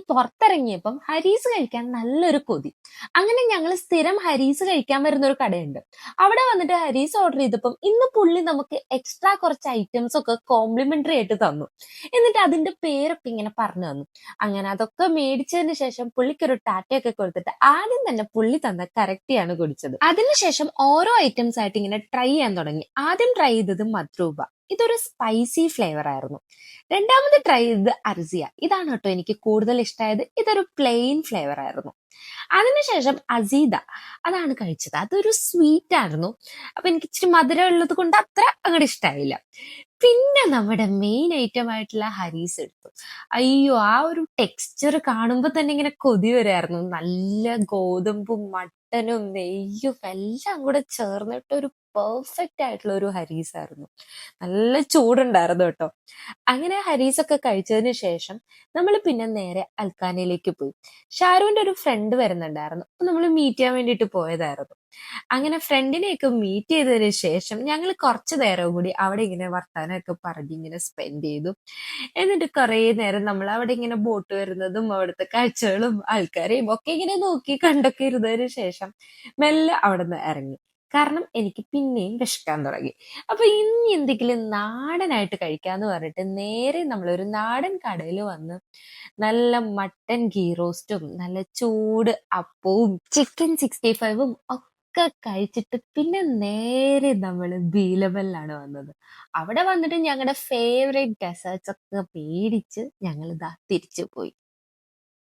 പുറത്തിറങ്ങിയപ്പം ഹരീസ് കഴിക്കാൻ നല്ലൊരു കൊതി. അങ്ങനെ ഞങ്ങൾ സ്ഥിരം ഹരീസ് കഴിക്കാൻ വരുന്ന ഒരു കടയുണ്ട്. അവിടെ വന്നിട്ട് ഹരീസ് ഓർഡർ ചെയ്തപ്പം ഇന്ന് പുള്ളി നമുക്ക് എക്സ്ട്രാ കുറച്ച് ഐറ്റംസ് ഒക്കെ കോംപ്ലിമെന്ററി ആയിട്ട് തന്നു. എന്നിട്ട് അതിന്റെ പേരൊക്കെ ഇങ്ങനെ പറഞ്ഞു തന്നു. അങ്ങനെ അതൊക്കെ മേടിച്ചതിന് ശേഷം പുള്ളിക്കൊരു ടാറ്റയൊക്കെ കൊടുത്തിട്ട് ആദ്യം തന്നെ പുള്ളി തന്ന കറക്റ്റിയാണ് കുടിച്ചത്. അതിനുശേഷം ഓരോ ഐറ്റംസ് ആയിട്ട് ഇങ്ങനെ ട്രൈ ചെയ്യാൻ തുടങ്ങി. ആദ്യം ട്രൈ ചെയ്തത് മദ്രൂബ. ഇതൊരു സ്പൈസി ഫ്ലേവർ ആയിരുന്നു. രണ്ടാമത് ട്രൈ ചെയ്തത് അർസിയ. ഇതാണ് കേട്ടോ എനിക്ക് കൂടുതൽ ഇഷ്ടമായത്. ഇതൊരു പ്ലെയിൻ ഫ്ലേവർ ആയിരുന്നു. അതിനുശേഷം അസീദ, അതാണ് കഴിച്ചത്. അതൊരു സ്വീറ്റ് ആയിരുന്നു. അപ്പൊ എനിക്ക് ഇച്ചിരി മധുരം ഉള്ളത് കൊണ്ട് അത്ര അങ്ങോട്ട് ഇഷ്ടമായില്ല. പിന്നെ നമ്മുടെ മെയിൻ ഐറ്റം ആയിട്ടുള്ള ഹരീസ് എടുത്തു. അയ്യോ, ആ ഒരു ടെക്സ്ചർ കാണുമ്പോ തന്നെ ഇങ്ങനെ കൊതി വരായിരുന്നു. നല്ല ഗോതമ്പും മട്ടനും നെയ്യും എല്ലാം കൂടെ ചേർന്നിട്ട് ഒരു പെർഫെക്റ്റ് ആയിട്ടുള്ള ഒരു ഹരീസ് ആയിരുന്നു. നല്ല ചൂടുണ്ടായിരുന്നു കേട്ടോ. അങ്ങനെ ഹരീസൊക്കെ കഴിച്ചതിന് ശേഷം നമ്മൾ പിന്നെ നേരെ അൽക്കാനയിലേക്ക് പോയി. ഷാരുവിന്റെ ഒരു ഫ്രണ്ട് വരുന്നുണ്ടായിരുന്നു. അപ്പൊ നമ്മൾ മീറ്റ് ചെയ്യാൻ വേണ്ടിയിട്ട് പോയതായിരുന്നു. അങ്ങനെ ഫ്രണ്ടിനെയൊക്കെ മീറ്റ് ചെയ്തതിന് ശേഷം ഞങ്ങൾ കുറച്ചു നേരം കൂടി അവിടെ ഇങ്ങനെ വർത്താനമൊക്കെ പറഞ്ഞ് ഇങ്ങനെ സ്പെൻഡ് ചെയ്തു. എന്നിട്ട് കുറേ നേരം നമ്മൾ അവിടെ ഇങ്ങനെ ബോട്ട് വരുന്നതും അവിടുത്തെ കാഴ്ചകളും ആൾക്കാരെയും ഒക്കെ ഇങ്ങനെ നോക്കി കണ്ടൊക്കെ ഇരുന്നതിന് ശേഷം മെല്ലെ അവിടെ നിന്ന് ഇറങ്ങി. കാരണം എനിക്ക് പിന്നെയും വിശക്കാൻ തുടങ്ങി. അപ്പൊ ഇനി എന്തെങ്കിലും നാടനായിട്ട് കഴിക്കാന്ന് പറഞ്ഞിട്ട് നേരെ നമ്മളൊരു നാടൻ കടയിൽ വന്ന് നല്ല മട്ടൻ ഗീ റോസ്റ്റും നല്ല ചൂട് അപ്പവും ചിക്കൻ 65ഉം ഒക്കെ കഴിച്ചിട്ട് പിന്നെ നേരെ നമ്മൾ ബീലബലിലാണ് വന്നത്. അവിടെ വന്നിട്ട് ഞങ്ങളുടെ ഫേവറേറ്റ് ഡെസേർട്സ് ഒക്കെ മേടിച്ച് ഞങ്ങൾ ഇതാ തിരിച്ചു പോയി.